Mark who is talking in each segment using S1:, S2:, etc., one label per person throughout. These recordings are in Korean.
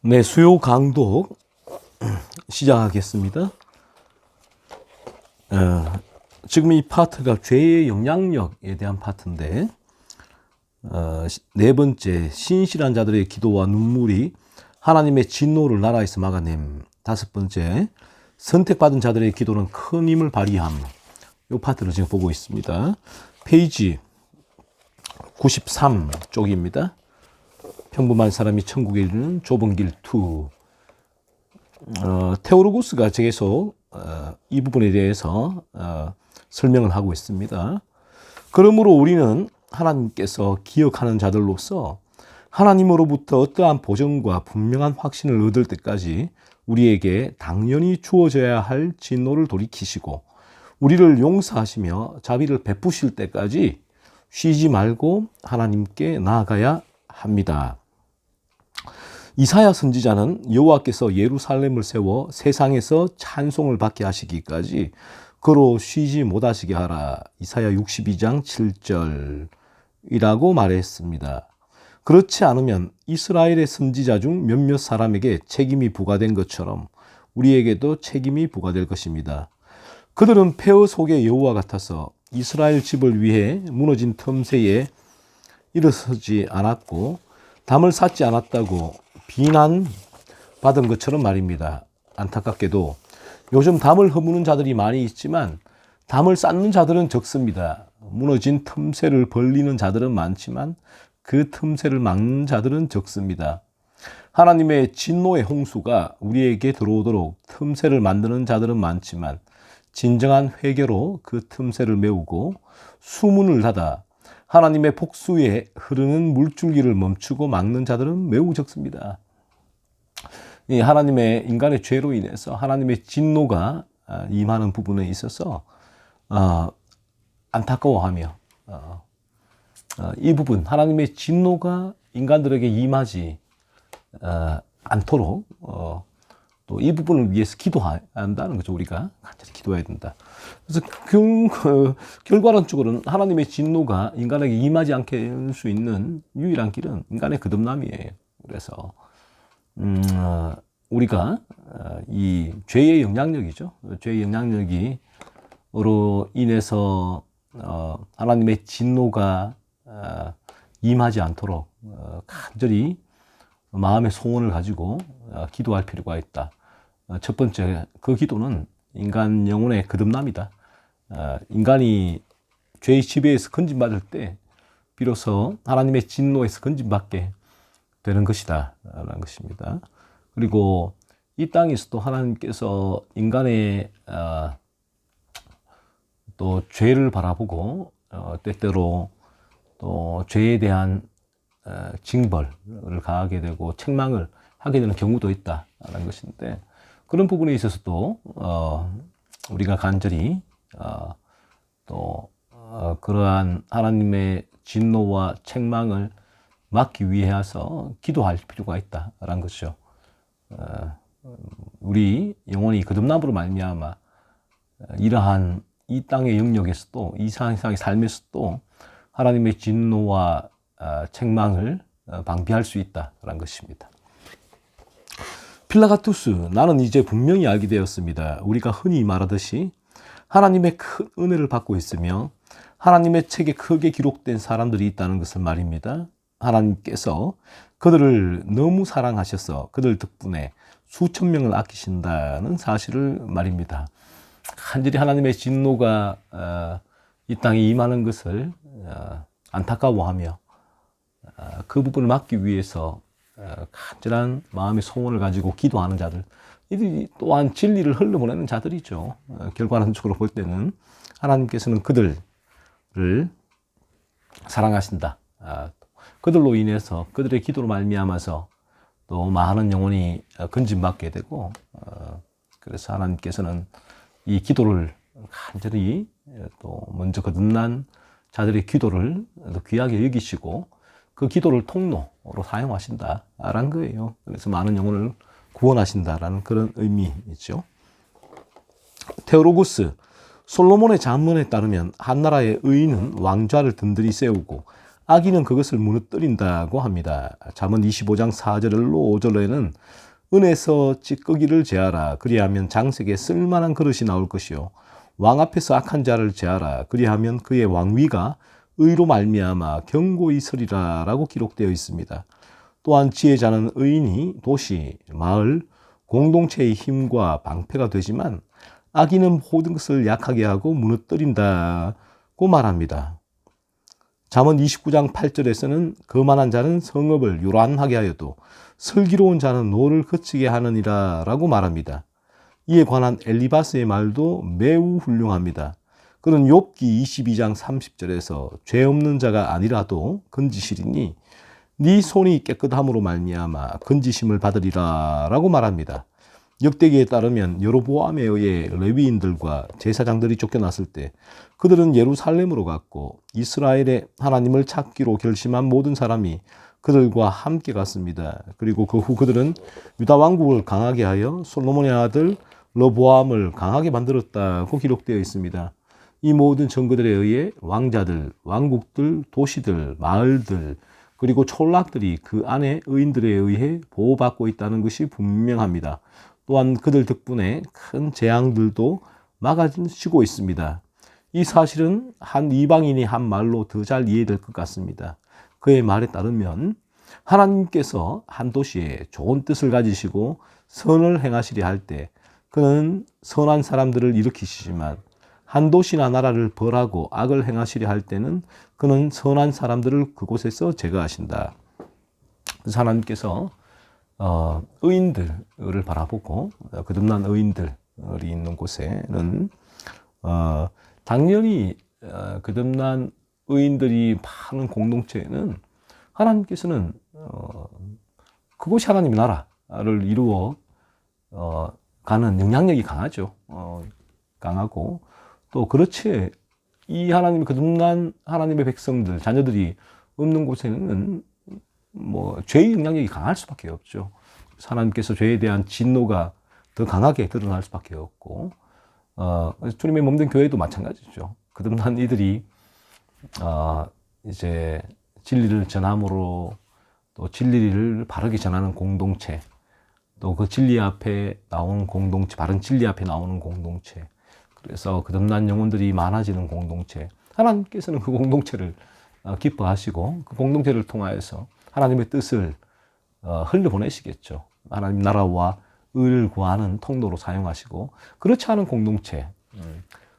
S1: 네, 수요 강독 시작하겠습니다. 지금 이 파트가 죄의 영향력에 대한 파트인데, 네 번째, 신실한 자들의 기도와 눈물이 하나님의 진노를 나라에서 막아냄. 다섯 번째, 선택받은 자들의 기도는 큰 힘을 발휘함. 이 파트를 지금 보고 있습니다. 페이지 93 쪽입니다. 평범한 사람이 천국에 이르는 좁은 길 2. 테오로구스가 계속 이 부분에 대해서 설명을 하고 있습니다. 그러므로 우리는 하나님께서 기억하는 자들로서 하나님으로부터 어떠한 보전과 분명한 확신을 얻을 때까지 우리에게 당연히 주어져야 할 진노를 돌이키시고 우리를 용서하시며 자비를 베푸실 때까지 쉬지 말고 하나님께 나아가야 합니다. 이사야 선지자는 여호와께서 예루살렘을 세워 세상에서 찬송을 받게 하시기까지 그로 쉬지 못하시게 하라. 이사야 62장 7절이라고 말했습니다. 그렇지 않으면 이스라엘의 선지자 중 몇몇 사람에게 책임이 부과된 것처럼 우리에게도 책임이 부과될 것입니다. 그들은 폐허 속의 여호와 같아서 이스라엘 집을 위해 무너진 틈새에 일어서지 않았고 담을 쌓지 않았다고 비난받은 것처럼 말입니다. 안타깝게도 요즘 담을 허무는 자들이 많이 있지만 담을 쌓는 자들은 적습니다. 무너진 틈새를 벌리는 자들은 많지만 그 틈새를 막는 자들은 적습니다. 하나님의 진노의 홍수가 우리에게 들어오도록 틈새를 만드는 자들은 많지만 진정한 회개로 그 틈새를 메우고 수문을 닫아 하나님의 복수에 흐르는 물줄기를 멈추고 막는 자들은 매우 적습니다. 하나님의 인간의 죄로 인해서 하나님의 진노가 임하는 부분에 있어서 안타까워하며 이 부분 하나님의 진노가 인간들에게 임하지 않도록 또 이 부분을 위해서 기도한다는 거죠. 우리가 간절히 기도해야 된다. 그래서 결과론적으로는 하나님의 진노가 인간에게 임하지 않게 할 수 있는 유일한 길은 인간의 거듭남이에요. 그래서 우리가 이 죄의 영향력이죠. 죄의 영향력으로 인해서 하나님의 진노가 임하지 않도록 간절히 마음의 소원을 가지고 기도할 필요가 있다. 첫 번째, 그 기도는 인간 영혼의 거듭남이다. 인간이 죄의 지배에서 건진받을 때 비로소 하나님의 진노에서 건진받게 되는 것이다 라는 것입니다. 그리고 이 땅에서도 하나님께서 인간의 또 죄를 바라보고 때때로 또 죄에 대한 징벌을 가하게 되고 책망을 하게 되는 경우도 있다라는 것인데, 그런 부분에 있어서도 우리가 간절히 그러한 하나님의 진노와 책망을 막기 위해서 기도할 필요가 있다라는 것이죠. 우리 영혼이 거듭남으로 말미암아 이러한 이 땅의 영역에서도 이 세상의 삶에서도 하나님의 진노와 책망을 방비할 수 있다라는 것입니다. 필라가투스, 나는 이제 분명히 알게 되었습니다. 우리가 흔히 말하듯이 하나님의 큰 은혜를 받고 있으며 하나님의 책에 크게 기록된 사람들이 있다는 것을 말입니다. 하나님께서 그들을 너무 사랑하셔서 그들 덕분에 수천 명을 아끼신다는 사실을 말입니다. 간절히 하나님의 진노가 이 땅에 임하는 것을 안타까워하며 그 부분을 막기 위해서 간절한 마음의 소원을 가지고 기도하는 자들, 이들이 또한 진리를 흘러보내는 자들이죠. 결과론적으로 볼 때는 하나님께서는 그들을 사랑하신다. 그들로 인해서 그들의 기도로 말미암아서 또 많은 영혼이 건진받게 되고, 그래서 하나님께서는 이 기도를 간절히 또 먼저 거듭난 자들의 기도를 귀하게 여기시고 그 기도를 통로로 사용하신다라는 거예요. 그래서 많은 영혼을 구원하신다라는 그런 의미이죠. 테오로구스, 솔로몬의 잠언에 따르면 한 나라의 의인은 왕좌를 든든히 세우고 악인은 그것을 무너뜨린다고 합니다. 잠언 25장 4절로 5절에는 은에서 찌꺼기를 제하라. 그리하면 장색에 쓸만한 그릇이 나올 것이요. 왕 앞에서 악한 자를 제하라. 그리하면 그의 왕위가 의로 말미암아 견고히 서리라 라고 기록되어 있습니다. 또한 지혜자는 의인이 도시, 마을, 공동체의 힘과 방패가 되지만 악인은 모든 것을 약하게 하고 무너뜨린다고 말합니다. 잠언 29장 8절에서는 거만한 자는 성읍을 요란하게 하여도 슬기로운 자는 노를 거치게 하느니라 라고 말합니다. 이에 관한 엘리바스의 말도 매우 훌륭합니다. 그는 욥기 22장 30절에서 죄 없는 자가 아니라도 건지시리니 네 손이 깨끗함으로 말미암아 건지심을 받으리라 라고 말합니다. 역대기에 따르면 여로보암에 의해 레위인들과 제사장들이 쫓겨났을 때 그들은 예루살렘으로 갔고 이스라엘의 하나님을 찾기로 결심한 모든 사람이 그들과 함께 갔습니다. 그리고 그 후 그들은 유다 왕국을 강하게 하여 솔로몬의 아들 르보암을 강하게 만들었다고 기록되어 있습니다. 이 모든 정거들에 의해 왕자들, 왕국들, 도시들, 마을들, 그리고 촌락들이 그 안에 의인들에 의해 보호받고 있다는 것이 분명합니다. 또한 그들 덕분에 큰 재앙들도 막아지고 있습니다. 이 사실은 한 이방인이 한 말로 더 잘 이해될 것 같습니다. 그의 말에 따르면 하나님께서 한 도시에 좋은 뜻을 가지시고 선을 행하시려 할 때 그는 선한 사람들을 일으키시지만 한 도시나 나라를 벌하고 악을 행하시려 할 때는 그는 선한 사람들을 그곳에서 제거하신다. 그래서 하나님께서 의인들을 바라보고 거듭난 의인들이 있는 곳에는 당연히 거듭난 의인들이 많은 공동체에는 하나님께서는 그곳이 하나님의 나라를 이루어 가는 영향력이 강하죠. 강하고 또 그렇지 이 하나님의 거듭난 하나님의 백성들 자녀들이 없는 곳에는 뭐 죄의 영향력이 강할 수밖에 없죠. 하나님께서 죄에 대한 진노가 더 강하게 드러날 수밖에 없고 주님의 몸된 교회도 마찬가지죠. 거듭난 이들이 이제 진리를 전함으로 또 진리를 바르게 전하는 공동체, 또 그 진리 앞에 나오는 공동체, 바른 진리 앞에 나오는 공동체, 그래서 거듭난 영혼들이 많아지는 공동체, 하나님께서는 그 공동체를 기뻐하시고 그 공동체를 통하여서 하나님의 뜻을 흘려보내시겠죠. 하나님 나라와 의를 구하는 통로로 사용하시고, 그렇지 않은 공동체,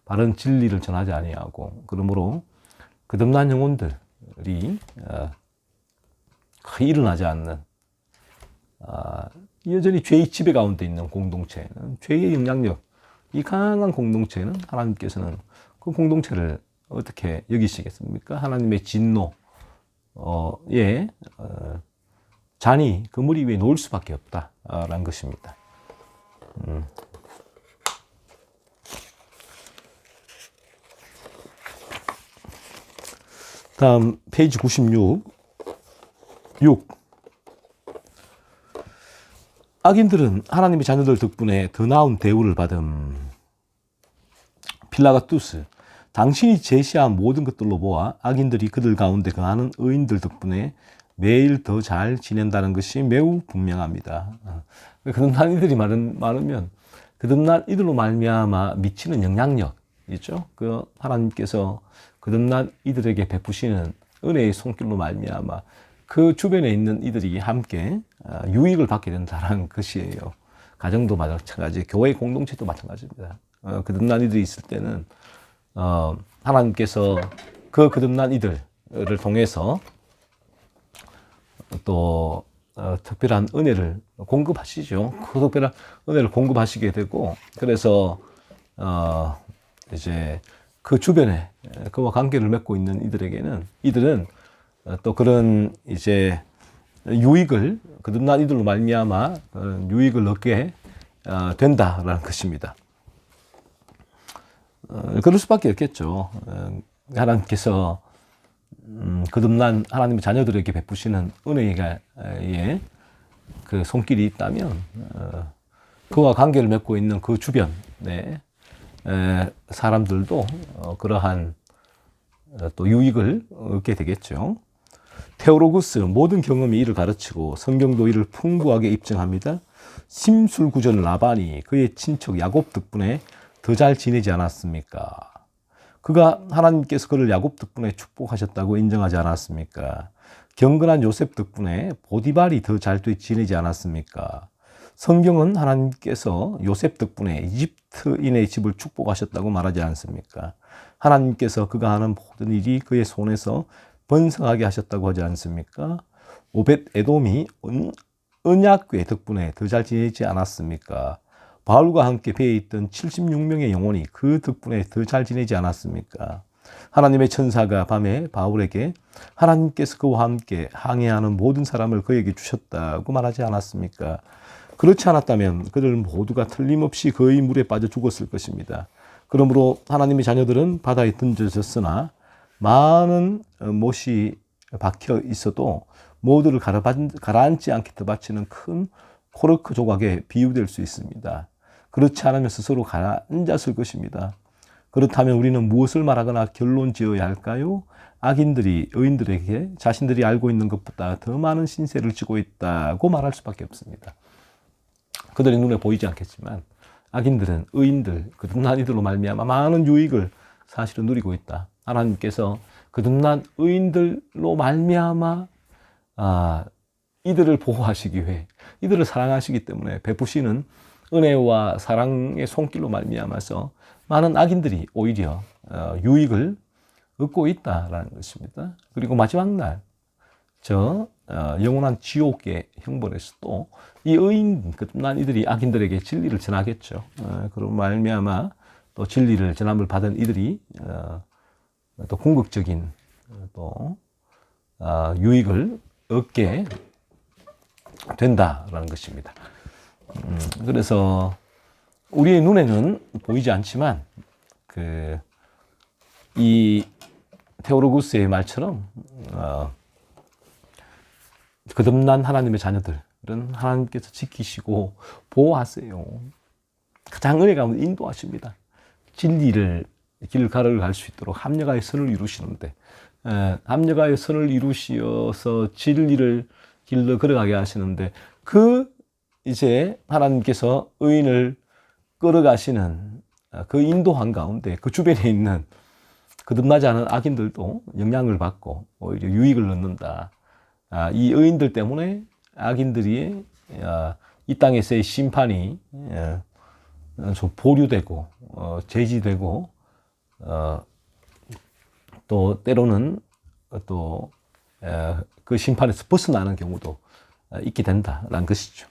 S1: 바른 진리를 전하지 아니하고 그러므로 거듭난 영혼들이 거의 일어나지 않는 여전히 죄의 지배 가운데 있는 공동체는 죄의 영향력, 이 강한 공동체는 하나님께서는 그 공동체를 어떻게 여기시겠습니까? 하나님의 진노에 잔이 그 머리 위에 놓을 수밖에 없다라는 것입니다. 다음 페이지 96. 6. 악인들은 하나님의 자녀들 덕분에 더 나은 대우를 받음. 필라가투스. 당신이 제시한 모든 것들로 보아 악인들이 그들 가운데 거하는 의인들 덕분에 매일 더 잘 지낸다는 것이 매우 분명합니다. 거듭난 이들이 많으면 거듭난 이들로 말미암아 미치는 영향력 있죠. 그 하나님께서 거듭난 이들에게 베푸시는 은혜의 손길로 말미암아 그 주변에 있는 이들이 함께 유익을 받게 된다는 것이에요. 가정도 마찬가지, 교회 공동체도 마찬가지입니다. 거듭난 이들이 있을 때는 하나님께서 그 거듭난 이들을 통해서 또 특별한 은혜를 공급하시죠. 그 특별한 은혜를 공급하시게 되고, 그래서 이제 그 주변에 그와 관계를 맺고 있는 이들은 또 그런 이제 유익을 거듭난 이들로 말미암아 유익을 얻게 된다라는 것입니다. 그럴 수밖에 없겠죠. 하나님께서 거듭난 하나님의 자녀들에게 베푸시는 은혜의 그 손길이 있다면 그와 관계를 맺고 있는 그 주변에 사람들도 그러한 또 유익을 얻게 되겠죠. 테오로구스 모든 경험이 이를 가르치고 성경도 이를 풍부하게 입증합니다. 심술구전 라반이 그의 친척 야곱 덕분에 더 잘 지내지 않았습니까? 그가 하나님께서 그를 야곱 덕분에 축복하셨다고 인정하지 않았습니까? 경건한 요셉 덕분에 보디발이 더 잘 지내지 않았습니까? 성경은 하나님께서 요셉 덕분에 이집트인의 집을 축복하셨다고 말하지 않습니까? 하나님께서 그가 하는 모든 일이 그의 손에서 번성하게 하셨다고 하지 않습니까? 오벳 에돔이 언약궤 덕분에 더 잘 지내지 않았습니까? 바울과 함께 배에 있던 76명의 영혼이 그 덕분에 더 잘 지내지 않았습니까? 하나님의 천사가 밤에 바울에게 하나님께서 그와 함께 항해하는 모든 사람을 그에게 주셨다고 말하지 않았습니까? 그렇지 않았다면 그들 모두가 틀림없이 거의 물에 빠져 죽었을 것입니다. 그러므로 하나님의 자녀들은 바다에 던져졌으나 많은 못이 박혀 있어도 모두를 가라앉지 않게 떠받치는 큰 코르크 조각에 비유될 수 있습니다. 그렇지 않으면 스스로 가라앉았을 것입니다. 그렇다면 우리는 무엇을 말하거나 결론 지어야 할까요? 악인들이 의인들에게 자신들이 알고 있는 것보다 더 많은 신세를 지고 있다고 말할 수밖에 없습니다. 그들의 눈에 보이지 않겠지만 악인들은 의인들, 거듭난 이들로 말미암아 많은 유익을 사실은 누리고 있다. 하나님께서 거듭난 의인들로 말미암아 이들을 보호하시기 위해 이들을 사랑하시기 때문에 베푸시는 은혜와 사랑의 손길로 말미암아서 많은 악인들이 오히려 유익을 얻고 있다라는 것입니다. 그리고 마지막 날 영원한 지옥의 형벌에서도 이 의인 거듭난 이들이 악인들에게 진리를 전하겠죠. 그런 말미암아 또 진리를 전함을 받은 이들이 또 궁극적인 또 유익을 얻게 된다라는 것입니다. 그래서 우리의 눈에는 보이지 않지만 이 테오로구스의 말처럼 거듭난 하나님의 자녀들은 하나님께서 지키시고 보호하세요. 가장 은혜 가운데 인도하십니다. 진리를 길 가를 수 있도록 합력하여 선을 이루시는데 합력하여 선을 이루시어서 진리를 길로 걸어가게 하시는데 이제 하나님께서 의인을 끌어가시는 그 인도한 가운데 그 주변에 있는 거듭나지 않은 악인들도 영향을 받고 오히려 유익을 얻는다. 이 의인들 때문에 악인들이 이 땅에서의 심판이 좀 보류되고 제지되고 또 때로는 또 그 심판에서 벗어나는 경우도 있게 된다라는 것이죠.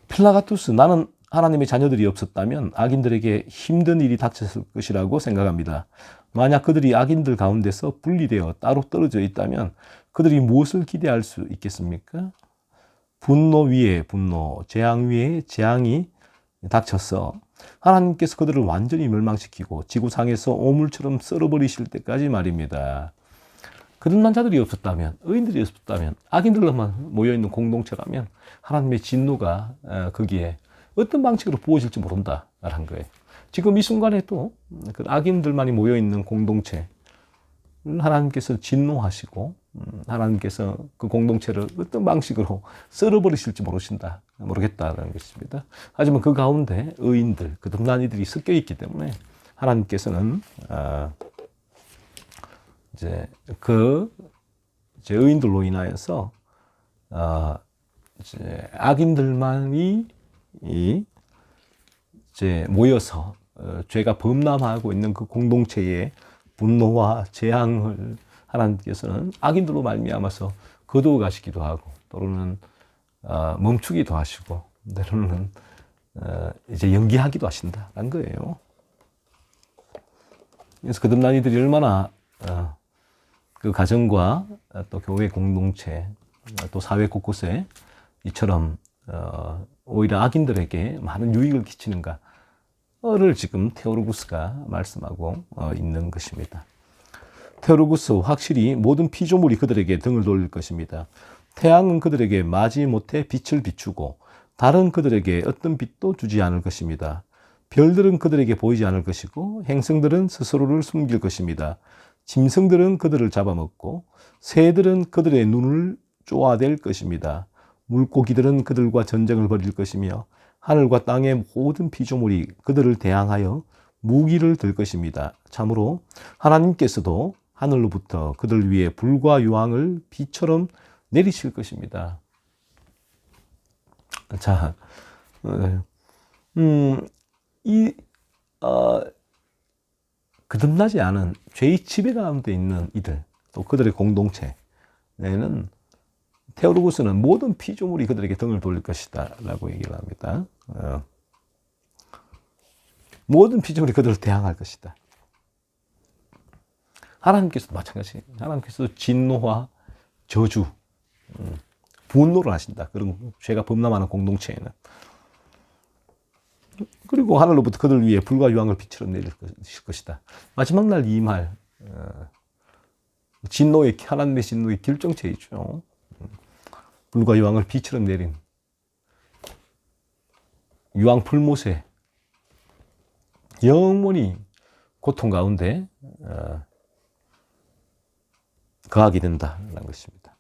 S1: 필라가투스, 나는 하나님의 자녀들이 없었다면 악인들에게 힘든 일이 닥쳤을 것이라고 생각합니다. 만약 그들이 악인들 가운데서 분리되어 따로 떨어져 있다면 그들이 무엇을 기대할 수 있겠습니까? 분노 위에 분노, 재앙 위에 재앙이 닥쳐서 하나님께서 그들을 완전히 멸망시키고 지구상에서 오물처럼 썰어버리실 때까지 말입니다. 거듭난 자들이 없었다면, 의인들이 없었다면, 악인들로만 모여있는 공동체라면 하나님의 진노가 거기에 어떤 방식으로 부어질지 모른다라는 거예요. 지금 이 순간에도 그 악인들만이 모여있는 공동체, 하나님께서 진노하시고 하나님께서 그 공동체를 어떤 방식으로 썰어버리실지 모르겠다라는 것입니다. 하지만 그 가운데 의인들, 거듭난 이들이 섞여 있기 때문에 하나님께서는 이제 의인들로 인하여서 이제 악인들만이 이제 모여서 죄가 범람하고 있는 그 공동체의 분노와 재앙을 하나님께서는 악인들로 말미암아서 거두어 가시기도 하고 또는 멈추기도 하시고 때로는 이제 연기하기도 하신다는 거예요. 그래서 거듭난 이들이 얼마나 그 가정과 또 교회 공동체 또 사회 곳곳에 이처럼 오히려 악인들에게 많은 유익을 끼치는가를 지금 테오로구스가 말씀하고 있는 것입니다. 테오로구스, 확실히 모든 피조물이 그들에게 등을 돌릴 것입니다. 태양은 그들에게 마지못해 빛을 비추고 달은 그들에게 어떤 빛도 주지 않을 것입니다. 별들은 그들에게 보이지 않을 것이고 행성들은 스스로를 숨길 것입니다. 짐승들은 그들을 잡아먹고 새들은 그들의 눈을 쪼아댈 것입니다. 물고기들은 그들과 전쟁을 벌일 것이며 하늘과 땅의 모든 피조물이 그들을 대항하여 무기를 들 것입니다. 참으로 하나님께서도 하늘로부터 그들 위에 불과 유황을 비처럼 내리실 것입니다. 자, 거듭나지 않은 죄의 지배 가운데 있는 이들, 또 그들의 공동체에는 테오로구스는 모든 피조물이 그들에게 등을 돌릴 것이다 라고 얘기를 합니다. 모든 피조물이 그들을 대항할 것이다. 하나님께서도 마찬가지예요. 하나님께서도 진노와 저주, 분노를 하신다. 그런 죄가 범람하는 공동체에는. 그리고 하늘로부터 그들 위에 불과 유황을 빛처럼 내릴 것이다. 마지막 날 이 말, 하나님의 진노의 결정체이죠. 불과 유황을 빛처럼 내린 유황 풀못에 영원히 고통 가운데 거하게 된다는 것입니다.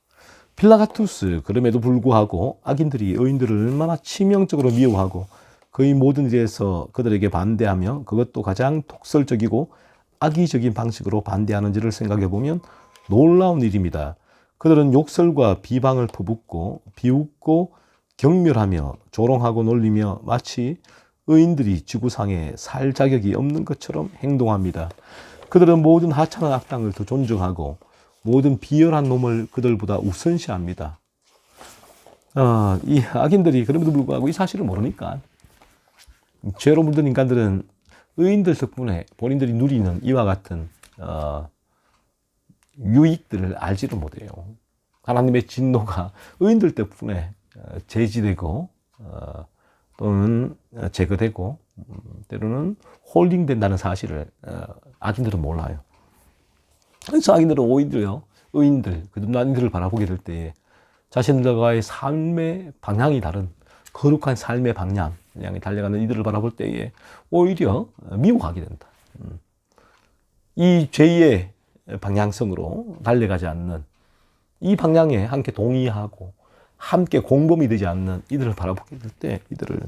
S1: 필라가투스, 그럼에도 불구하고 악인들이 의인들을 얼마나 치명적으로 미워하고 그의 모든 일에서 그들에게 반대하며 그것도 가장 독설적이고 악의적인 방식으로 반대하는지를 생각해 보면 놀라운 일입니다. 그들은 욕설과 비방을 퍼붓고 비웃고 경멸하며 조롱하고 놀리며 마치 의인들이 지구상에 살 자격이 없는 것처럼 행동합니다. 그들은 모든 하찮은 악당을 더 존중하고 모든 비열한 놈을 그들보다 우선시합니다. 이 악인들이 그럼에도 불구하고 이 사실을 모르니까 죄로 물든 인간들은 의인들 덕분에 본인들이 누리는 이와 같은 유익들을 알지를 못해요. 하나님의 진노가 의인들 덕분에 제지되고 또는 제거되고 때로는 홀딩된다는 사실을 악인들은 몰라요. 그래서 악인들은 오히려 의인들, 거듭난이들을 바라보게 될 때에 자신들과의 삶의 방향이 다른 거룩한 삶의 방향이 달려가는 이들을 바라볼 때에 오히려 미워하게 된다. 이 죄의 방향성으로 달려가지 않는, 이 방향에 함께 동의하고 함께 공범이 되지 않는 이들을 바라보게 될 때 이들을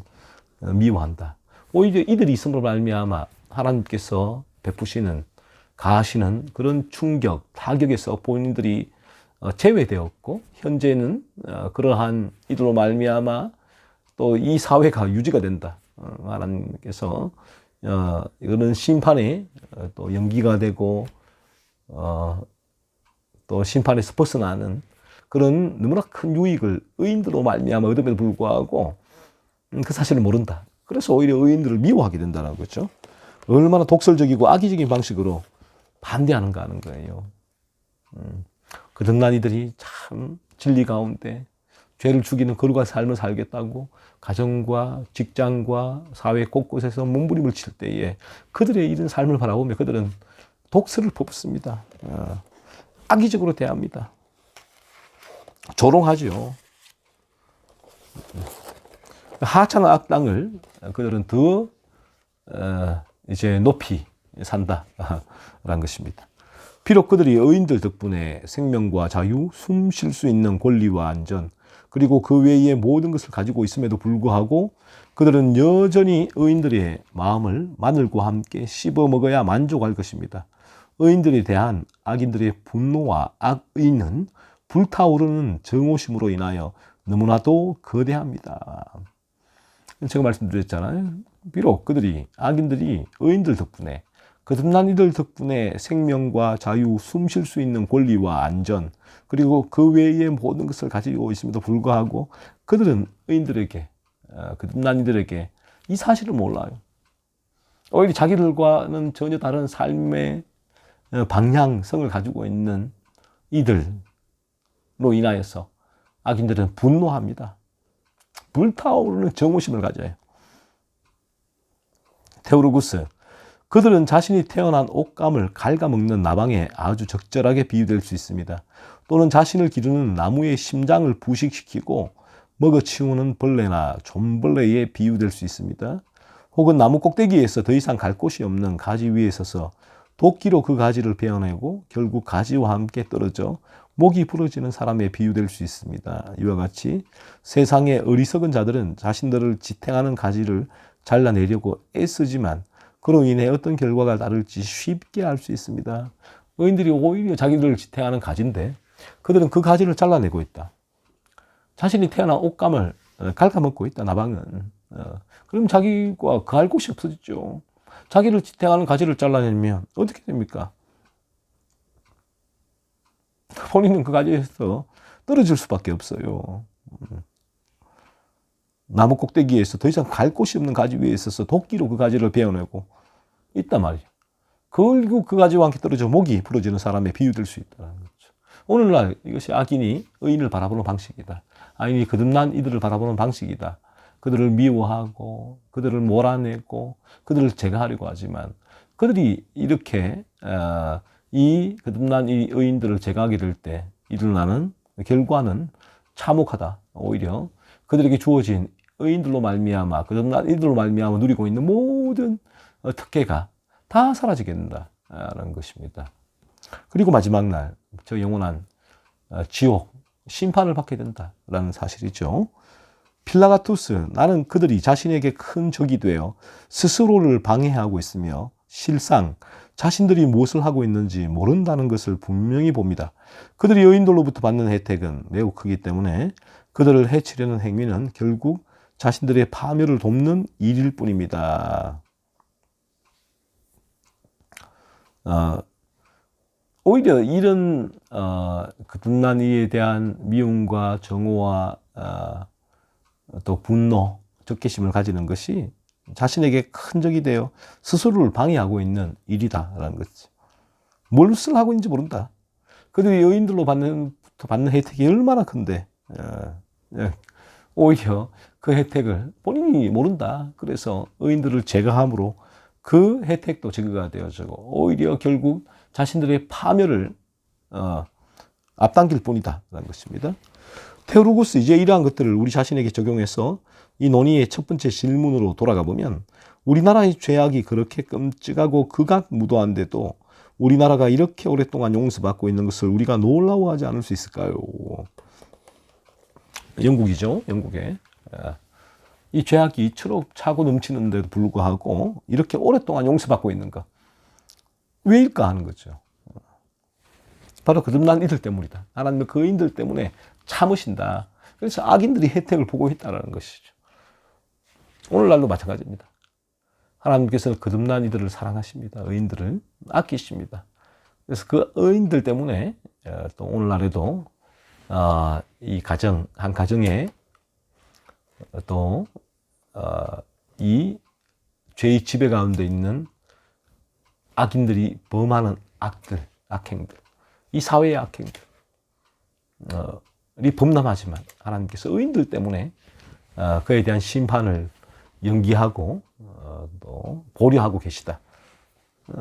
S1: 미워한다. 오히려 이들이 있음으로 말미암아 하나님께서 베푸시는, 가하시는 그런 충격, 타격에서 본인들이 제외되었고 현재는 그러한 이들로 말미암아 또 이 사회가 유지가 된다. 하나님께서 이거는 심판에 또 연기가 되고 또 심판에서 벗어나는 그런 너무나 큰 유익을 의인들로 말미암아 얻음에도 불구하고 그 사실을 모른다. 그래서 오히려 의인들을 미워하게 된다는 거죠. 얼마나 독설적이고 악의적인 방식으로 반대하는가 하는 거예요. 거듭난 이들이 참 진리 가운데 죄를 죽이는 거룩한 삶을 살겠다고 가정과 직장과 사회 곳곳에서 몸부림을 칠 때에 그들의 이런 삶을 바라보며 그들은 독설을 퍼붓습니다. 악의적으로 대합니다. 조롱하죠. 하찮은 악당을 그들은 더 이제 높이 산다라는 것입니다. 비록 그들이 의인들 덕분에 생명과 자유, 숨 쉴 수 있는 권리와 안전, 그리고 그 외의 모든 것을 가지고 있음에도 불구하고 그들은 여전히 의인들의 마음을 마늘과 함께 씹어 먹어야 만족할 것입니다. 의인들에 대한 악인들의 분노와 악의는 불타오르는 정오심으로 인하여 너무나도 거대합니다. 제가 말씀드렸잖아요. 비록 악인들이 의인들 덕분에, 거듭난 이들 덕분에 생명과 자유, 숨 쉴 수 있는 권리와 안전, 그리고 그 외의 모든 것을 가지고 있음에도 불구하고 그들은 의인들에게, 거듭난 이들에게 이 사실을 몰라요. 오히려 자기들과는 전혀 다른 삶의 방향성을 가지고 있는 이들로 인하여서 악인들은 분노합니다. 불타오르는 정오심을 가져요. 테오로구스, 그들은 자신이 태어난 옷감을 갉아먹는 나방에 아주 적절하게 비유될 수 있습니다. 또는 자신을 기르는 나무의 심장을 부식시키고 먹어치우는 벌레나 좀벌레에 비유될 수 있습니다. 혹은 나무 꼭대기에서 더 이상 갈 곳이 없는 가지 위에 서서 도끼로 그 가지를 베어내고 결국 가지와 함께 떨어져 목이 부러지는 사람에 비유될 수 있습니다. 이와 같이 세상의 어리석은 자들은 자신들을 지탱하는 가지를 잘라내려고 애쓰지만 그로 인해 어떤 결과가 나를지 쉽게 알 수 있습니다. 의인들이 오히려 자기들을 지탱하는 가지인데 그들은 그 가지를 잘라내고 있다. 자신이 태어난 옷감을 갉아먹고 있다, 나방은. 그럼 자기가 갈 곳이 없어지죠. 자기를 지탱하는 가지를 잘라내면 어떻게 됩니까? 본인은 그 가지에서 떨어질 수밖에 없어요. 나무 꼭대기에서 더 이상 갈 곳이 없는 가지 위에 있어서 도끼로 그 가지를 베어내고 있단 말이죠. 결국 그 가지와 함께 떨어져 목이 부러지는 사람에 비유될 수 있다는 거죠. 오늘날 이것이 악인이 의인을 바라보는 방식이다. 악인이 거듭난 이들을 바라보는 방식이다. 그들을 미워하고 그들을 몰아내고 그들을 제거하려고 하지만 그들이 이렇게 이 거듭난 이 의인들을 제거하게 될 때 일어나는 결과는 참혹하다. 오히려 그들에게 주어진 의인들로 말미암아 거듭난 이들로 말미암아 누리고 있는 모든 특혜가 다 사라지게 된다는 것입니다. 그리고 마지막 날 저 영원한 지옥 심판을 받게 된다라는 사실이죠. 필라가투스, 나는 그들이 자신에게 큰 적이 되어 스스로를 방해하고 있으며 실상 자신들이 무엇을 하고 있는지 모른다는 것을 분명히 봅니다. 그들이 여인들로부터 받는 혜택은 매우 크기 때문에 그들을 해치려는 행위는 결국 자신들의 파멸을 돕는 일일 뿐입니다. 오히려 이런 거듭난 이에 대한 미움과 정오와 또 분노, 적개심을 가지는 것이 자신에게 큰 적이 되어 스스로를 방해하고 있는 일이다라는 거지. 무엇을 하고 있는지 모른다. 그들이 여인들로 받는 혜택이 얼마나 큰데 오히려 그 혜택을 본인이 모른다. 그래서 의인들을 제거함으로 그 혜택도 제거가 되어지고 오히려 결국 자신들의 파멸을 앞당길 뿐이다라는 것입니다. 테오로구스, 이제 이러한 것들을 우리 자신에게 적용해서 이 논의의 첫 번째 질문으로 돌아가 보면 우리나라의 죄악이 그렇게 끔찍하고 극악무도한데도 우리나라가 이렇게 오랫동안 용서받고 있는 것을 우리가 놀라워하지 않을 수 있을까요? 영국이죠. 영국에 이 죄악이 이처럼 차고 넘치는데도 불구하고 이렇게 오랫동안 용서받고 있는 것, 왜일까 하는 거죠. 바로 거듭난 이들 때문이다. 하나님의 거인들 때문에 참으신다. 그래서 악인들이 혜택을 보고 있다는 것이죠. 오늘날도 마찬가지입니다. 하나님께서는 거듭난 이들을 사랑하십니다. 의인들을 아끼십니다. 그래서 그 의인들 때문에 또 오늘날에도 이 가정, 한 가정에 또 이 죄의 지배 가운데 있는 악인들이 범하는 악들, 악행들, 이 사회의 악행들 이 범람하지만 하나님께서 의인들 때문에 그에 대한 심판을 연기하고 또 보류하고 계시다.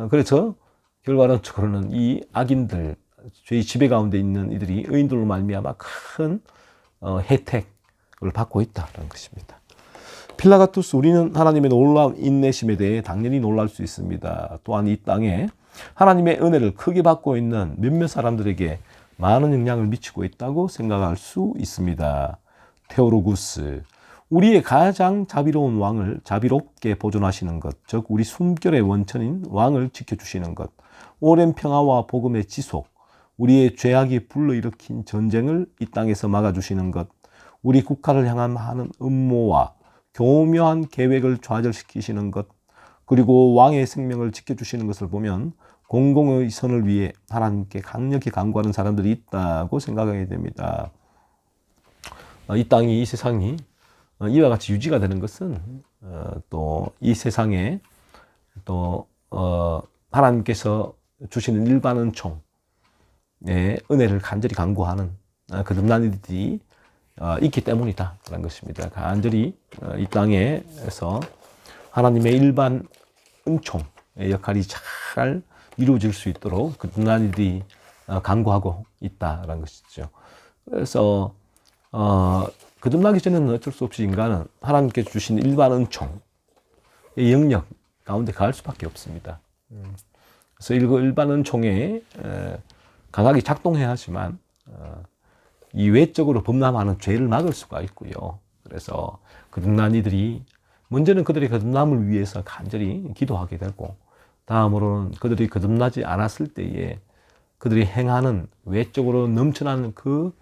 S1: 그래서 결과론적으로는 이 악인들, 죄의 지배 가운데 있는 이들이 의인들로 말미암아 큰 혜택을 받고 있다는 것입니다. 필라가투스, 우리는 하나님의 놀라운 인내심에 대해 당연히 놀랄 수 있습니다. 또한 이 땅에 하나님의 은혜를 크게 받고 있는 몇몇 사람들에게 많은 영향을 미치고 있다고 생각할 수 있습니다. 테오로구스, 우리의 가장 자비로운 왕을 자비롭게 보존하시는 것, 즉 우리 숨결의 원천인 왕을 지켜주시는 것, 오랜 평화와 복음의 지속, 우리의 죄악이 불러일으킨 전쟁을 이 땅에서 막아주시는 것, 우리 국가를 향한 많은 음모와 교묘한 계획을 좌절시키시는 것, 그리고 왕의 생명을 지켜주시는 것을 보면 공공의 선을 위해 하나님께 강력히 간구하는 사람들이 있다고 생각하게 됩니다. 이 땅이, 이 세상이 이와 같이 유지가 되는 것은 또 이 세상에 또 하나님께서 주시는 일반 은총의 은혜를 간절히 간구하는 거듭난 이들이 있기 때문이다라는 것입니다. 간절히 이 땅에서 하나님의 일반 은총의 역할이 잘 이루어질 수 있도록 거듭난 이들이 간구하고 있다라는 것이죠. 그래서 거듭나기 전에는 어쩔 수 없이 인간은 하나님께 주신 일반 은총의 영역 가운데 가할 수밖에 없습니다. 그래서 일반 은총에 강하게 작동해야 하지만 이 외적으로 범람하는 죄를 막을 수가 있고요. 그래서 거듭난 이들이 먼저는 그들의 거듭남을 위해서 간절히 기도하게 되고, 다음으로는 그들이 거듭나지 않았을 때에 그들이 행하는 외적으로 넘쳐나는 그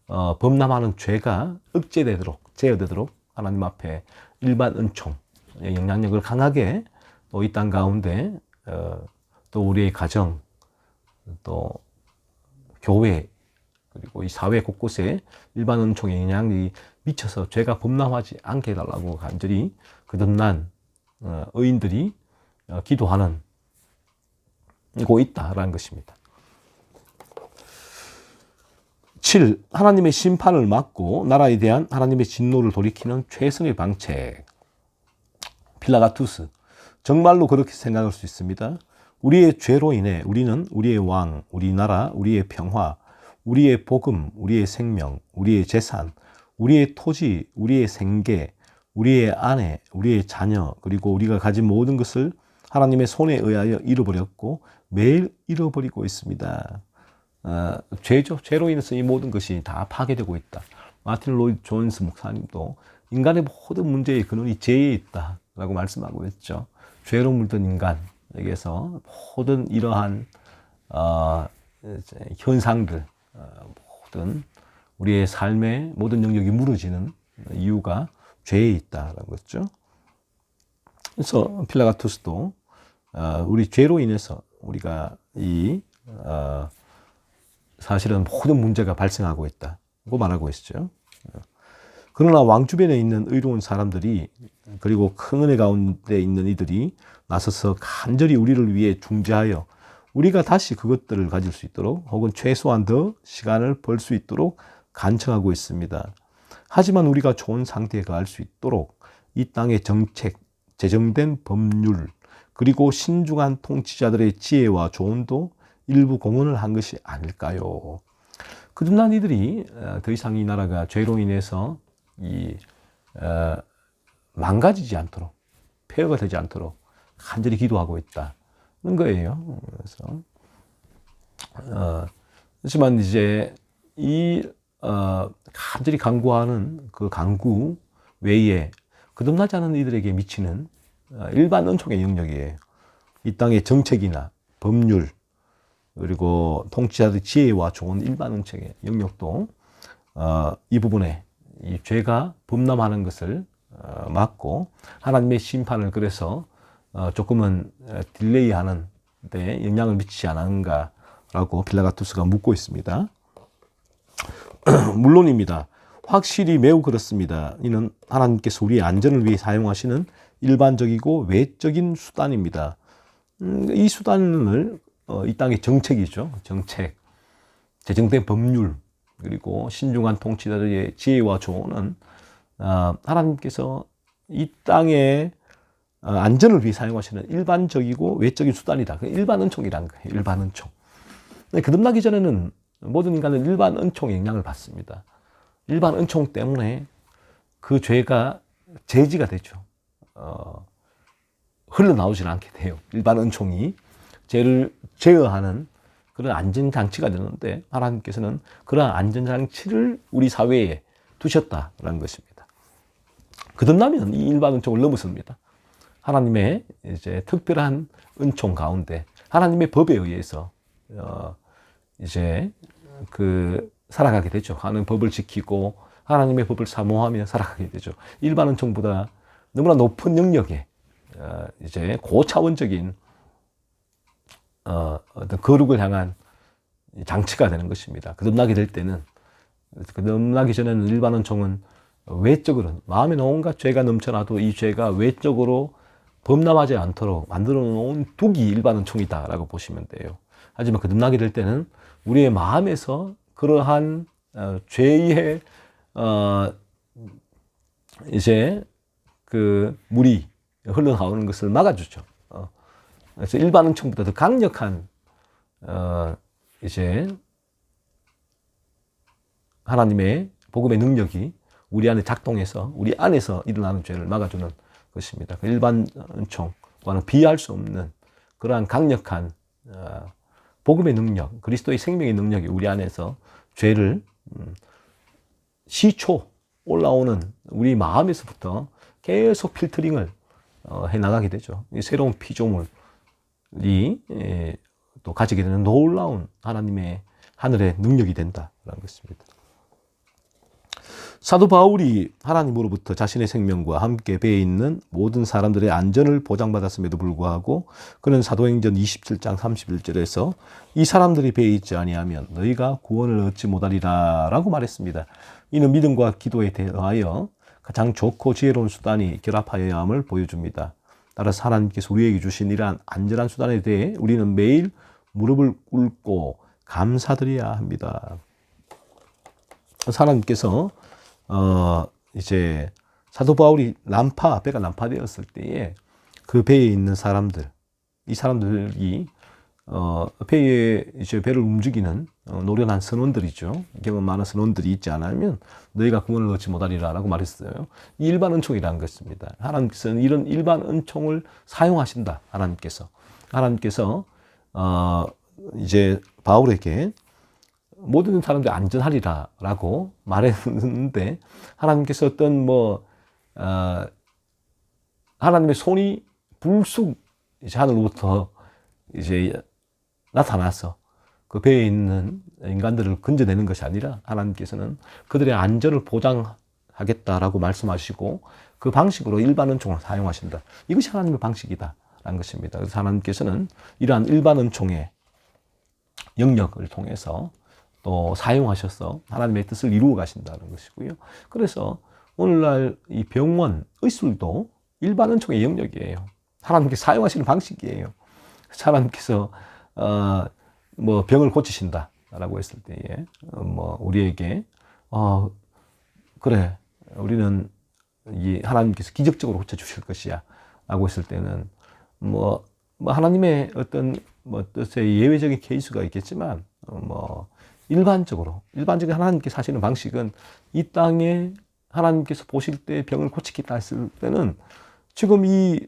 S1: 범람하는 죄가 억제되도록, 제어되도록 하나님 앞에 일반 은총의 영향력을 강하게 또 이 땅 가운데 또 우리의 가정, 또 교회, 그리고 이 사회 곳곳에 일반 은총의 영향이 미쳐서 죄가 범람하지 않게 해달라고 간절히 거듭난 의인들이 기도하는 고 있다라는 것입니다. 7. 하나님의 심판을 막고 나라에 대한 하나님의 진노를 돌이키는 최선의 방책. 필라가투스. 정말로 그렇게 생각할 수 있습니다. 우리의 죄로 인해 우리는 우리의 왕, 우리 나라, 우리의 평화, 우리의 복음, 우리의 생명, 우리의 재산, 우리의 토지, 우리의 생계, 우리의 아내, 우리의 자녀, 그리고 우리가 가진 모든 것을 하나님의 손에 의하여 잃어버렸고 매일 잃어버리고 있습니다. 죄죠. 죄로 인해서 이 모든 것이 다 파괴되고 있다. 마틴 로이드 존스 목사님도 인간의 모든 문제의 근원이 죄에 있다라고 말씀하고 있죠. 죄로 물든 인간에게서 모든 이러한 현상들, 모든 우리의 삶의 모든 영역이 무너지는 이유가 죄에 있다라는 거죠. 그래서 필라가투스도 우리 죄로 인해서 우리가 사실은 모든 문제가 발생하고 있다고 말하고 있죠. 그러나 왕 주변에 있는 의로운 사람들이, 그리고 큰 은혜 가운데 있는 이들이 나서서 간절히 우리를 위해 중재하여 우리가 다시 그것들을 가질 수 있도록, 혹은 최소한 더 시간을 벌 수 있도록 간청하고 있습니다. 하지만 우리가 좋은 상태에 갈 수 있도록 이 땅의 정책, 제정된 법률, 그리고 신중한 통치자들의 지혜와 조언도 일부 공헌을 한 것이 아닐까요? 거듭난 이들이 더 이상 이 나라가 죄로 인해서 망가지지 않도록, 폐허가 되지 않도록 간절히 기도하고 있다는 거예요. 그래서 하지만 이제 간절히 간구하는 그 간구 외에 거듭나지 않은 이들에게 미치는 일반 은총의 영역이에요. 이 땅의 정책이나 법률, 그리고 통치자들의 지혜와 좋은 일반 은총의 영역도 이 부분에 이 죄가 범람하는 것을 막고 하나님의 심판을 그래서 조금은 딜레이하는 데 영향을 미치지 않았는가라고 필라가투스가 묻고 있습니다. 물론입니다. 확실히 매우 그렇습니다. 이는 하나님께서 우리의 안전을 위해 사용하시는 일반적이고 외적인 수단입니다. 이 수단을 이 땅의 정책이죠. 정책, 제정된 법률, 그리고 신중한 통치자들의 지혜와 조언은 하나님께서 이 땅의 안전을 위해 사용하시는 일반적이고 외적인 수단이다. 일반 은총이라는 거예요. 일반 은총. 거듭나기 전에는 모든 인간은 일반 은총의 영향을 받습니다. 일반 은총 때문에 그 죄가 제지가 되죠. 흘러나오질 않게 돼요. 일반 은총이 죄를 제어하는 그런 안전장치가 되는데, 하나님께서는 그런 안전장치를 우리 사회에 두셨다라는 것입니다. 거듭나면 이 일반 은총을 넘어섭니다. 하나님의 이제 특별한 은총 가운데 하나님의 법에 의해서 이제 살아가게 되죠. 하나님의 법을 지키고 하나님의 법을 사모하며 살아가게 되죠. 일반 은총보다 너무나 높은 영역에 이제 고차원적인 어떤 거룩을 향한 장치가 되는 것입니다. 거듭나게 될 때는, 거듭나기 전에는 일반 은총은 외적으로는 마음에 온갖 죄가 넘쳐나도 이 죄가 외적으로 범람하지 않도록 만들어 놓은 둑이 일반 은총이다라고 보시면 돼요. 하지만 거듭나게 될 때는 우리의 마음에서 그러한 죄의 이제 그 물이 흘러나오는 것을 막아주죠. 그래서 일반 은총보다 더 강력한 이제 하나님의 복음의 능력이 우리 안에 작동해서 우리 안에서 일어나는 죄를 막아주는 것입니다. 일반 은총과는 비할 수 없는 그러한 강력한 복음의 능력, 그리스도의 생명의 능력이 우리 안에서 죄를 시초 올라오는 우리 마음에서부터 계속 필터링을 해나가게 되죠. 이 새로운 피조물이 또 가지게 되는 놀라운 하나님의 하늘의 능력이 된다라는 것입니다. 사도 바울이 하나님으로부터 자신의 생명과 함께 배에 있는 모든 사람들의 안전을 보장받았음에도 불구하고 그는 사도행전 27장 31절에서 이 사람들이 배에 있지 아니하면 너희가 구원을 얻지 못하리라 라고 말했습니다. 이는 믿음과 기도에 대하여 가장 좋고 지혜로운 수단이 결합하여야 함을 보여줍니다. 따라서 하나님께서 우리에게 주신 이러한 안전한 수단에 대해 우리는 매일 무릎을 꿇고 감사드려야 합니다. 하나님께서 이제 사도 바울이 배가 난파되었을 때에 그 배에 있는 사람들, 이 사람들이 배에 이제 배를 움직이는 노련한 선원들이죠. 경험 많은 선원들이 있지 않으면 너희가 구원을 얻지 못하리라라고 말했어요. 일반 은총이라는 것입니다. 하나님께서는 이런 일반 은총을 사용하신다. 하나님께서 이제 바울에게 모든 사람들이 안전하리라라고 말했는데 하나님께서 어떤 하나님의 손이 불쑥 이제 하늘로부터 이제 나타나서 그 배에 있는 인간들을 건져내는 것이 아니라 하나님께서는 그들의 안전을 보장하겠다라고 말씀하시고 그 방식으로 일반 은총을 사용하신다. 이것이 하나님의 방식이다라는 것입니다. 그래서 하나님께서는 이러한 일반 은총의 영역을 통해서 또 사용하셔서 하나님의 뜻을 이루어 가신다는 것이고요. 그래서 오늘날 이 병원, 의술도 일반 은총의 영역이에요. 하나님께서 사용하시는 방식이에요. 하나님께서 병을 고치신다라고 했을 때에 우리에게 그래 우리는 이 하나님께서 기적적으로 고쳐주실 것이야라고 했을 때는 하나님의 어떤 뜻의 예외적인 케이스가 있겠지만 일반적으로 하나님께서 하시는 방식은 이 땅에 하나님께서 보실 때 병을 고치겠다 했을 때는 지금 이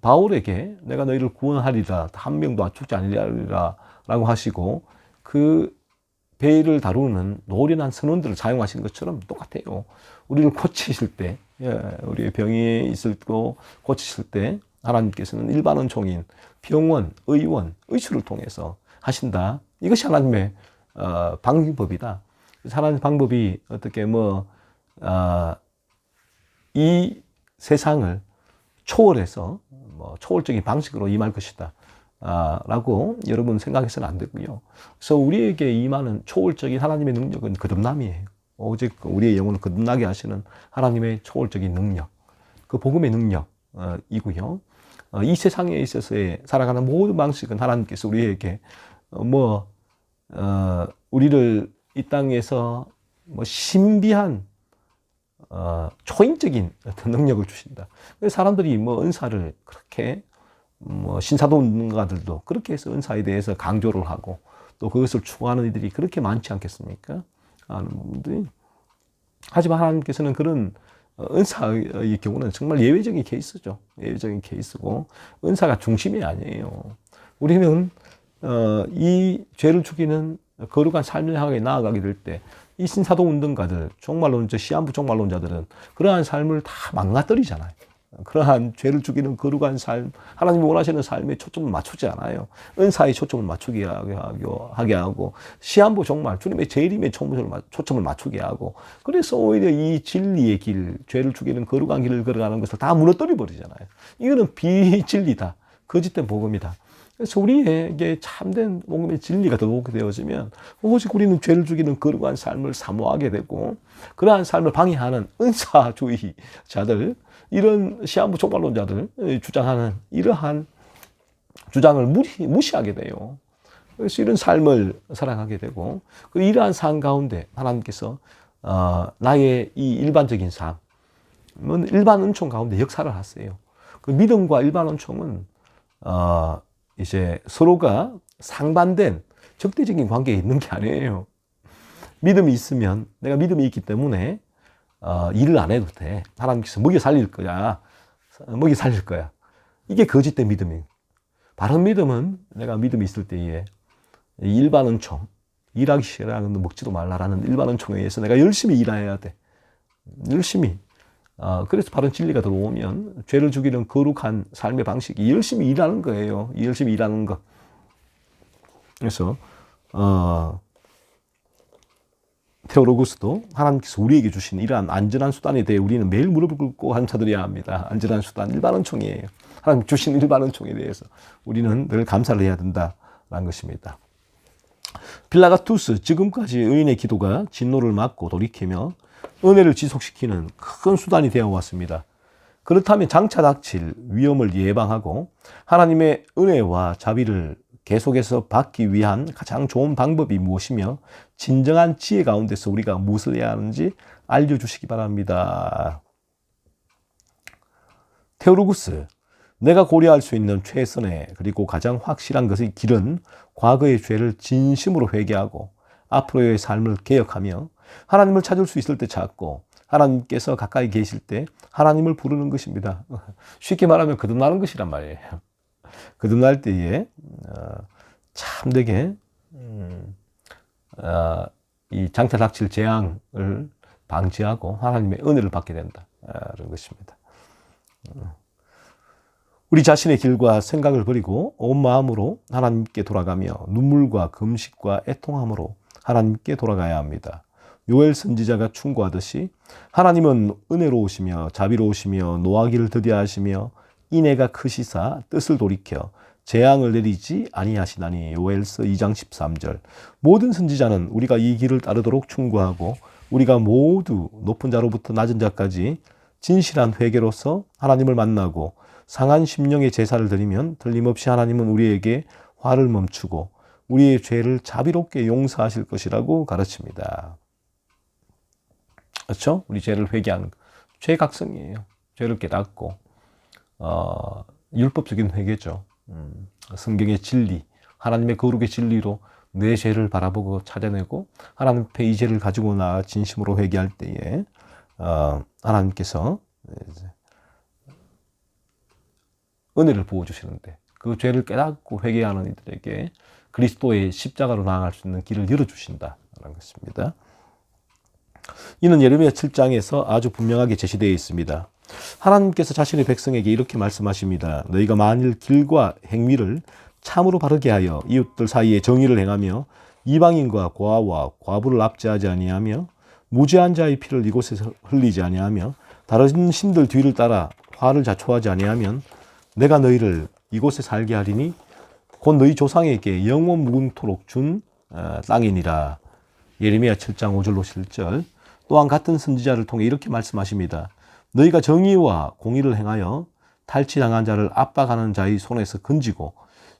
S1: 바울에게 내가 너희를 구원하리라 한 명도 죽지 않으리라 라고 하시고 그 배를 다루는 노련한 선원들을 사용하시는 것처럼 똑같아요. 우리를 고치실 때 우리의 병이 있을 때 고치실 때 하나님께서는 일반 은총인 병원, 의원, 의술을 통해서 하신다. 이것이 하나님의 방법이다. 하나님 방법이 어떻게 이 세상을 초월해서 초월적인 방식으로 임할 것이다. 라고 여러분 생각해서는 안 되고요. 그래서 우리에게 임하는 초월적인 하나님의 능력은 거듭남이에요. 오직 우리의 영혼을 거듭나게 하시는 하나님의 초월적인 능력, 그 복음의 능력이고요. 이 세상에 있어서의 살아가는 모든 방식은 하나님께서 우리에게 우리를 이 땅에서 신비한 초인적인 어떤 능력을 주신다. 사람들이 은사를 그렇게 신사도 운동가들도 그렇게 해서 은사에 대해서 강조를 하고 또 그것을 추구하는 이들이 그렇게 많지 않겠습니까? 하지만 하나님께서는 그런 은사의 경우는 정말 예외적인 케이스죠. 예외적인 케이스고 은사가 중심이 아니에요. 우리는 이 죄를 죽이는 거룩한 삶을 향해 나아가게 될 때 이 신사도 운동가들, 시한부 종말론자들은 그러한 삶을 다 망가뜨리잖아요. 그러한 죄를 죽이는 거룩한 삶, 하나님이 원하시는 삶에 초점을 맞추지 않아요. 은사에 초점을 맞추게 하게 하고 시한부 종말, 주님의 재림에 초점을 맞추게 하고 그래서 오히려 이 진리의 길, 죄를 죽이는 거룩한 길을 걸어가는 것을 다 무너뜨려 버리잖아요. 이거는 비진리다. 거짓된 복음이다. 그래서 우리에게 참된 복음의 진리가 들어오게 되어지면 오직 우리는 죄를 죽이는 거룩한 삶을 사모하게 되고 그러한 삶을 방해하는 은사주의자들, 이런 시한부 종말론자들 주장하는 이러한 주장을 무시하게 돼요. 그래서 이런 삶을 살아가게 되고 이러한 삶 가운데 하나님께서 나의 이 일반적인 삶, 일반 은총 가운데 역사를 하세요. 그 믿음과 일반 은총은 이제 서로가 상반된 적대적인 관계에 있는 게 아니에요. 믿음이 있으면 내가 믿음이 있기 때문에 일을 안 해도 돼. 하나님께서 먹여 살릴 거야. 이게 거짓된 믿음이에요. 바른 믿음은 내가 믿음이 있을 때에 일반 은총, 일하기 싫어하는 먹지도 말라라는 일반 은총에 의해서 내가 열심히 일해야 돼. 열심히. 그래서 바른 진리가 들어오면 죄를 죽이는 거룩한 삶의 방식이 열심히 일하는 거예요. 열심히 일하는 거. 그래서 테오로구스도 하나님께서 우리에게 주신 이러한 안전한 수단에 대해 우리는 매일 무릎을 꿇고 감사드려야 합니다. 안전한 수단, 일반 은총이에요. 하나님 주신 일반 은총에 대해서 우리는 늘 감사를 해야 된다라는 것입니다. 빌라가투스, 지금까지 의인의 기도가 진노를 막고 돌이키며 은혜를 지속시키는 큰 수단이 되어 왔습니다. 그렇다면 장차 닥칠 위험을 예방하고 하나님의 은혜와 자비를 계속해서 받기 위한 가장 좋은 방법이 무엇이며 진정한 지혜 가운데서 우리가 무엇을 해야 하는지 알려주시기 바랍니다. 테오로구스, 내가 고려할 수 있는 최선의 그리고 가장 확실한 것의 길은 과거의 죄를 진심으로 회개하고 앞으로의 삶을 개혁하며 하나님을 찾을 수 있을 때 찾고 하나님께서 가까이 계실 때 하나님을 부르는 것입니다. 쉽게 말하면 거듭나는 것이란 말이에요. 거듭날 때에 참되게 이 장차 닥칠 재앙을 방지하고 하나님의 은혜를 받게 된다는 것입니다. 우리 자신의 길과 생각을 버리고 온 마음으로 하나님께 돌아가며 눈물과 금식과 애통함으로 하나님께 돌아가야 합니다. 요엘 선지자가 충고하듯이 하나님은 은혜로우시며 자비로우시며 노하기를 더디하시며 인애가 크시사 뜻을 돌이켜 재앙을 내리지 아니하시나니. 요엘서 2장 13절. 모든 선지자는 우리가 이 길을 따르도록 충고하고 우리가 모두 높은 자로부터 낮은 자까지 진실한 회개로서 하나님을 만나고 상한 심령의 제사를 드리면 틀림없이 하나님은 우리에게 화를 멈추고 우리의 죄를 자비롭게 용서하실 것이라고 가르칩니다. 그렇죠? 우리 죄를 회개하는 것. 죄각성이에요. 죄를 깨닫고 율법적인 회개죠. 성경의 진리, 하나님의 거룩의 진리로 내 죄를 바라보고 찾아내고 하나님 앞에 이 죄를 가지고 나아 진심으로 회개할 때에 하나님께서 은혜를 부어주시는데 그 죄를 깨닫고 회개하는 이들에게 그리스도의 십자가로 나아갈 수 있는 길을 열어주신다는 것입니다. 이는 예레미야 7장에서 아주 분명하게 제시되어 있습니다. 하나님께서 자신의 백성에게 이렇게 말씀하십니다. 너희가 만일 길과 행위를 참으로 바르게 하여 이웃들 사이에 정의를 행하며 이방인과 고아와 과부를 압제하지 아니하며 무죄한 자의 피를 이곳에서 흘리지 아니하며 다른 신들 뒤를 따라 화를 자초하지 아니하면 내가 너희를 이곳에 살게 하리니 곧 너희 조상에게 영원 무궁토록 준 땅이니라. 예레미야 7장 5절로 7절. 또한 같은 선지자를 통해 이렇게 말씀하십니다. 너희가 정의와 공의를 행하여 탈취당한 자를 압박하는 자의 손에서 건지고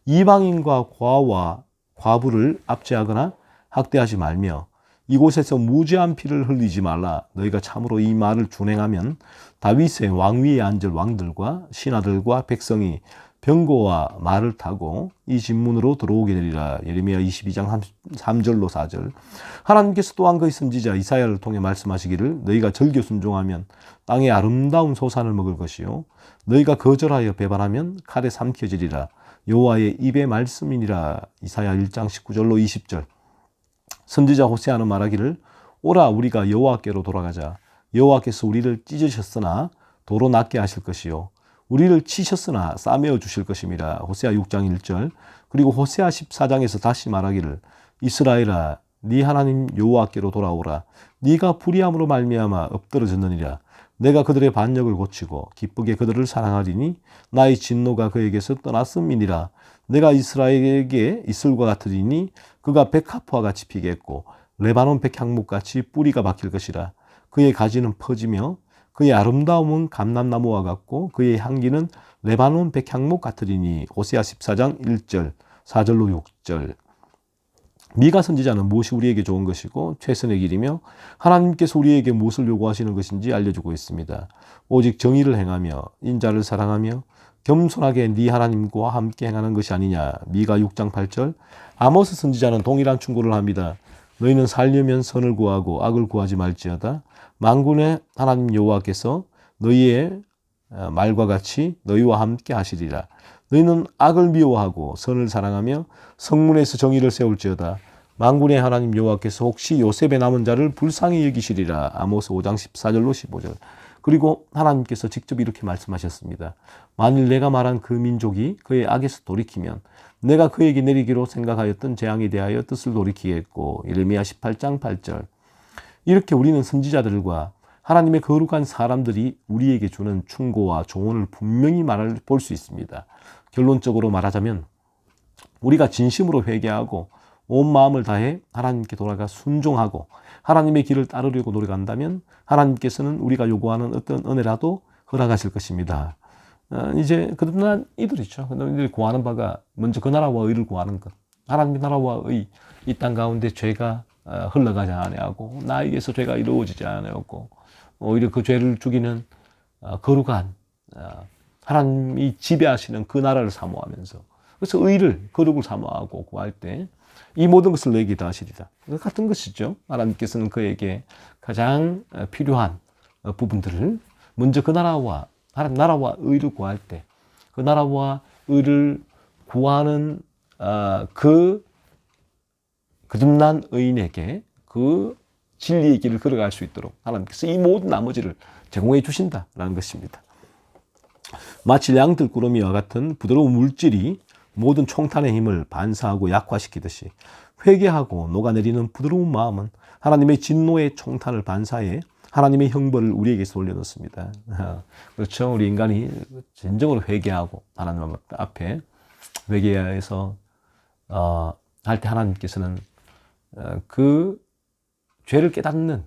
S1: 이방인과 고아와 과부를 압제하거나 학대하지 말며 이곳에서 무죄한 피를 흘리지 말라. 너희가 참으로 이 말을 준행하면 다윗의 왕위에 앉을 왕들과 신하들과 백성이 병거와 말을 타고 이 진문으로 들어오게 되리라. 예레미야 22장 3절로 4절. 하나님께서 또한 그의 선지자 이사야를 통해 말씀하시기를 너희가 절겨 순종하면 땅의 아름다운 소산을 먹을 것이요 너희가 거절하여 배반하면 칼에 삼켜지리라. 여호와의 입의 말씀이니라. 이사야 1장 19절로 20절. 선지자 호세아는 말하기를 오라 우리가 여호와께로 돌아가자. 여호와께서 우리를 찢으셨으나 도로 낫게 하실 것이요 우리를 치셨으나 싸매어 주실 것입니다. 호세아 6장 1절. 그리고 호세아 14장에서 다시 말하기를 이스라엘아 네 하나님 여호와께로 돌아오라. 네가 불의함으로 말미암아 엎드러졌느니라. 내가 그들의 반역을 고치고 기쁘게 그들을 사랑하리니 나의 진노가 그에게서 떠났음이니라. 내가 이스라엘에게 이슬과 같으리니 그가 백합화와 같이 피겠고 레바논 백향목같이 뿌리가 박힐 것이라. 그의 가지는 퍼지며 그의 아름다움은 감람나무와 같고 그의 향기는 레바논 백향목 같으리니. 호세아 14장 1절 4절로 6절. 미가 선지자는 무엇이 우리에게 좋은 것이고 최선의 길이며 하나님께서 우리에게 무엇을 요구하시는 것인지 알려주고 있습니다. 오직 정의를 행하며 인자를 사랑하며 겸손하게 네 하나님과 함께 행하는 것이 아니냐. 미가 6장 8절. 아모스 선지자는 동일한 충고를 합니다. 너희는 살려면 선을 구하고 악을 구하지 말지어다. 만군의 하나님 여호와께서 너희의 말과 같이 너희와 함께 하시리라. 너희는 악을 미워하고 선을 사랑하며 성문에서 정의를 세울지어다. 만군의 하나님 여호와께서 혹시 요셉의 남은 자를 불쌍히 여기시리라. 아모스 5장 14절로 15절. 그리고 하나님께서 직접 이렇게 말씀하셨습니다. 만일 내가 말한 그 민족이 그의 악에서 돌이키면 내가 그에게 내리기로 생각하였던 재앙에 대하여 뜻을 돌이키겠고. 예레미야 18장 8절. 이렇게 우리는 선지자들과 하나님의 거룩한 사람들이 우리에게 주는 충고와 조언을 분명히 볼 수 있습니다. 결론적으로 말하자면 우리가 진심으로 회개하고 온 마음을 다해 하나님께 돌아가 순종하고 하나님의 길을 따르려고 노력한다면 하나님께서는 우리가 요구하는 어떤 은혜라도 허락하실 것입니다. 이제 그동안 이들이죠. 이들이 구하는 바가 먼저 그 나라와 의를 구하는 것. 하나님의 나라와 의, 이 땅 가운데 죄가 흘러가지 아니하고 나에게서 죄가 이루어지지 아니하고 오히려 그 죄를 죽이는 거룩한 하나님이 지배하시는 그 나라를 사모하면서 그래서 의를 거룩을 사모하고 구할 때 이 모든 것을 내게 더하시리라. 같은 것이죠. 하나님께서는 그에게 가장 필요한 부분들을 먼저 그 나라와 하나님 나라와 의를 구할 때 그 나라와 의를 구하는 그 거듭난 의인에게 그 진리의 길을 걸어갈 수 있도록 하나님께서 이 모든 나머지를 제공해 주신다라는 것입니다. 마치 양들꾸러미와 같은 부드러운 물질이 모든 총탄의 힘을 반사하고 약화시키듯이 회개하고 녹아내리는 부드러운 마음은 하나님의 진노의 총탄을 반사해 하나님의 형벌을 우리에게서 올려놓습니다. 그렇죠. 우리 인간이 진정으로 회개하고 하나님 앞에 회개해서 할 때 하나님께서는 그 죄를 깨닫는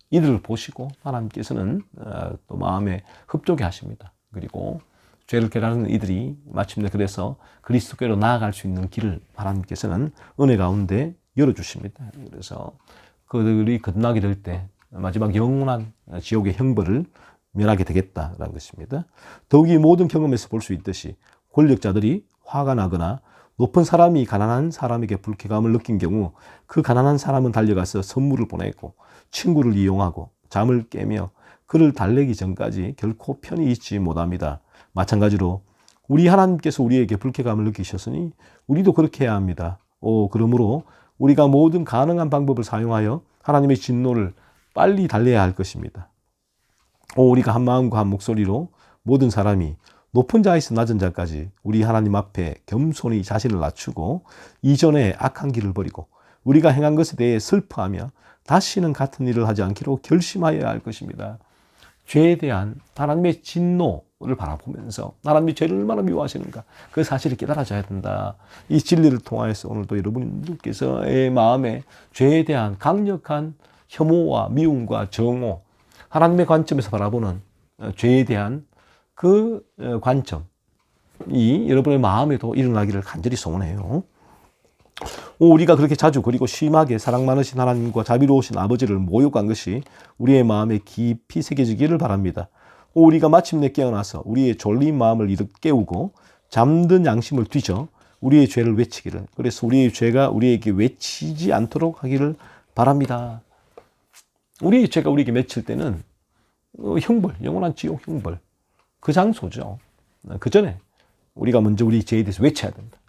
S1: 이들을 보시고 하나님께서는 또 마음에 흡족해 하십니다. 그리고 죄를 깨닫는 이들이 마침내 그래서 그리스도께로 나아갈 수 있는 길을 하나님께서는 은혜 가운데 열어주십니다. 그래서 그들이 거듭나게 될 때 마지막 영원한 지옥의 형벌을 면하게 되겠다라는 것입니다. 더욱이 모든 경험에서 볼 수 있듯이 권력자들이 화가 나거나 높은 사람이 가난한 사람에게 불쾌감을 느낀 경우 그 가난한 사람은 달려가서 선물을 보내고 친구를 이용하고 잠을 깨며 그를 달래기 전까지 결코 편히 있지 못합니다. 마찬가지로 우리 하나님께서 우리에게 불쾌감을 느끼셨으니 우리도 그렇게 해야 합니다. 그러므로 우리가 모든 가능한 방법을 사용하여 하나님의 진노를 빨리 달래야 할 것입니다. 우리가 한 마음과 한 목소리로 모든 사람이 높은 자에서 낮은 자까지 우리 하나님 앞에 겸손히 자신을 낮추고 이전에 악한 길을 버리고 우리가 행한 것에 대해 슬퍼하며 다시는 같은 일을 하지 않기로 결심하여야 할 것입니다. 죄에 대한 하나님의 진노를 바라보면서 하나님이 죄를 얼마나 미워하시는가 그 사실을 깨달아져야 된다. 이 진리를 통하여서 오늘도 여러분들께서의 마음에 죄에 대한 강력한 혐오와 미움과 정오, 하나님의 관점에서 바라보는 죄에 대한 그 관점이 여러분의 마음에도 일어나기를 간절히 소원해요. 우리가 그렇게 자주 그리고 심하게 사랑 많으신 하나님과 자비로우신 아버지를 모욕한 것이 우리의 마음에 깊이 새겨지기를 바랍니다. 우리가 마침내 깨어나서 우리의 졸린 마음을 깨우고 잠든 양심을 뒤져 우리의 죄를 외치기를, 그래서 우리의 죄가 우리에게 외치지 않도록 하기를 바랍니다. 우리의 죄가 우리에게 맺힐 때는 형벌, 영원한 지옥 형벌, 그 장소죠. 그 전에 우리가 먼저 우리 죄에 대해서 외쳐야 된다.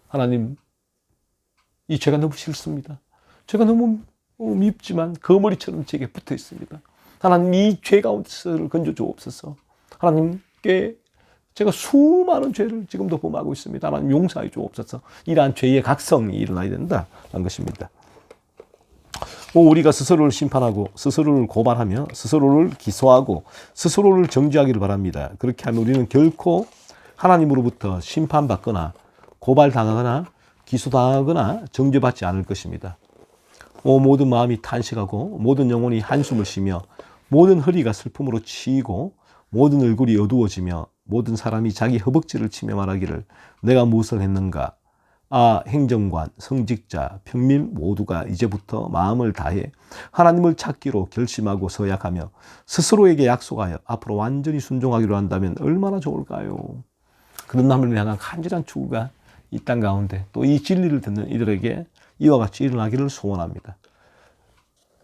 S1: 하나님, 이 죄가 너무 싫습니다. 죄가 너무 밉지만 거머리처럼 제게 붙어 있습니다. 하나님, 이 죄 가운데서를 건져 주옵소서. 하나님께 제가 수많은 죄를 지금도 범하고 있습니다. 하나님 용서해 주옵소서. 이러한 죄의 각성이 일어나야 된다는 것입니다. 우리가 스스로를 심판하고 스스로를 고발하며 스스로를 기소하고 스스로를 정죄하기를 바랍니다. 그렇게 하면 우리는 결코 하나님으로부터 심판받거나 고발당하거나 기소당하거나 정죄받지 않을 것입니다. 모든 마음이 탄식하고 모든 영혼이 한숨을 쉬며 모든 허리가 슬픔으로 치이고 모든 얼굴이 어두워지며 모든 사람이 자기 허벅지를 치며 말하기를 내가 무엇을 했는가. 행정관, 성직자, 평민 모두가 이제부터 마음을 다해 하나님을 찾기로 결심하고 서약하며 스스로에게 약속하여 앞으로 완전히 순종하기로 한다면 얼마나 좋을까요? 그런 하나님을 향한 간절한 추구가 이 땅 가운데 또 이 진리를 듣는 이들에게 이와 같이 일어나기를 소원합니다.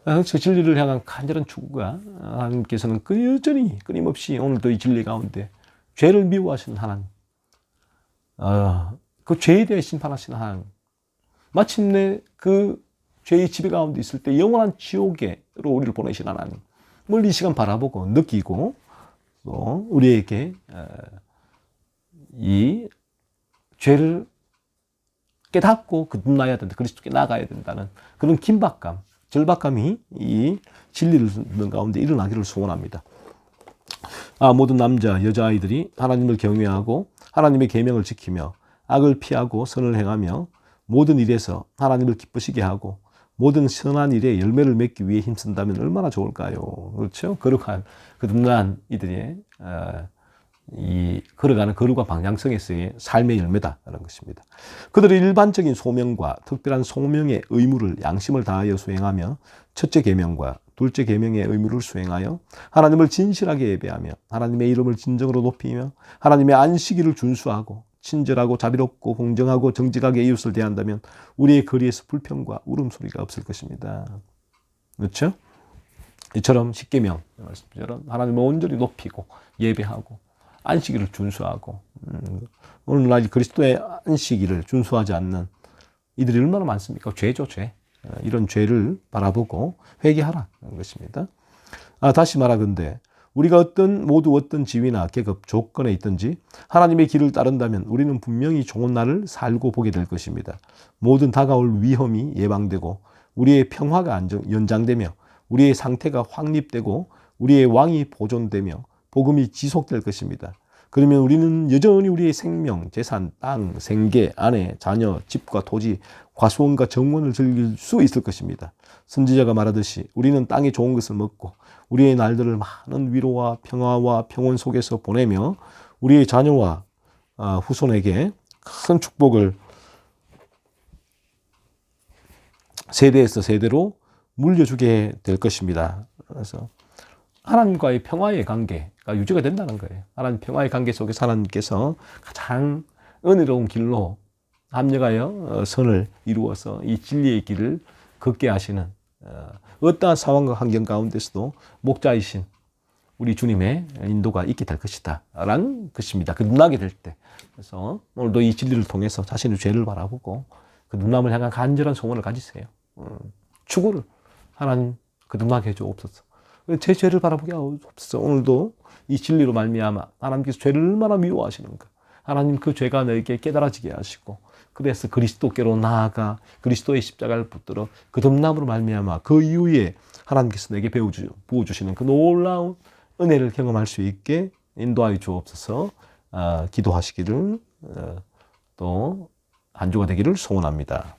S1: 그 진리를 향한 간절한 추구가 하나님께서는 여전히 끊임없이 오늘도 이 진리 가운데 죄를 미워하시는 하나님, 그 죄에 대해 심판하시는 하나님, 마침내 그 죄의 지배 가운데 있을 때 영원한 지옥으로 우리를 보내신 하나님, 이 시간 바라보고 느끼고 또 우리에게 이 죄를 깨닫고 거듭나야 된다, 그리스도께 나가야 된다는 그런 긴박감, 절박감이 이 진리를 듣는 가운데 일어나기를 소원합니다. 모든 남자, 여자아이들이 하나님을 경외하고 하나님의 계명을 지키며 악을 피하고 선을 행하며 모든 일에서 하나님을 기쁘시게 하고 모든 선한 일에 열매를 맺기 위해 힘쓴다면 얼마나 좋을까요? 그렇죠? 거룩한, 거듭난 이들의 이 걸어가는 거룩과 방향성에서의 삶의 열매다라는 것입니다. 그들의 일반적인 소명과 특별한 소명의 의무를 양심을 다하여 수행하며 첫째 계명과 둘째 계명의 의무를 수행하여 하나님을 진실하게 예배하며 하나님의 이름을 진정으로 높이며 하나님의 안식일을 준수하고 친절하고 자비롭고 공정하고 정직하게 이웃을 대한다면 우리의 거리에서 불평과 울음소리가 없을 것입니다. 그렇죠? 이처럼 십계명 말씀처럼 하나님을 온전히 높이고 예배하고 안식일을 준수하고 오늘날 그리스도의 안식일을 준수하지 않는 이들이 얼마나 많습니까? 죄죠, 죄. 이런 죄를 바라보고 회개하라는 것입니다. 다시 말하건대 우리가 모두 어떤 지위나 계급, 조건에 있든지 하나님의 길을 따른다면 우리는 분명히 좋은 날을 살고 보게 될 것입니다. 모든 다가올 위험이 예방되고 우리의 평화가 연장되며 우리의 상태가 확립되고 우리의 왕이 보존되며 복음이 지속될 것입니다. 그러면 우리는 여전히 우리의 생명, 재산, 땅, 생계, 아내, 자녀, 집과 토지, 과수원과 정원을 즐길 수 있을 것입니다. 선지자가 말하듯이 우리는 땅의 좋은 것을 먹고 우리의 날들을 많은 위로와 평화와 평온 속에서 보내며 우리의 자녀와 후손에게 큰 축복을 세대에서 세대로 물려주게 될 것입니다. 그래서 하나님과의 평화의 관계가 유지가 된다는 거예요. 하나님 평화의 관계 속에서 하나님께서 가장 은혜로운 길로 합력하여 선을 이루어서 이 진리의 길을 걷게 하시는 어떠한 상황과 환경 가운데서도 목자이신 우리 주님의 인도가 있게 될 것이다 라는 것입니다. 거듭나게 될 때. 그래서 오늘도 이 진리를 통해서 자신의 죄를 바라보고 거듭남을 향한 간절한 소원을 가지세요. 추구를 하나님 거듭나게 해주옵소서. 제 죄를 바라보게 하옵소서. 오늘도 이 진리로 말미암아 하나님께서 죄를 얼마나 미워하시는가, 하나님 그 죄가 너에게 깨달아지게 하시고 그래서 그리스도께로 나아가 그리스도의 십자가를 붙들어 거듭남으로 말미암아 그 이후에 하나님께서 내게 부어주시는 그 놀라운 은혜를 경험할 수 있게 인도하여 주옵소서. 기도하시기를 또 한 주가 되기를 소원합니다.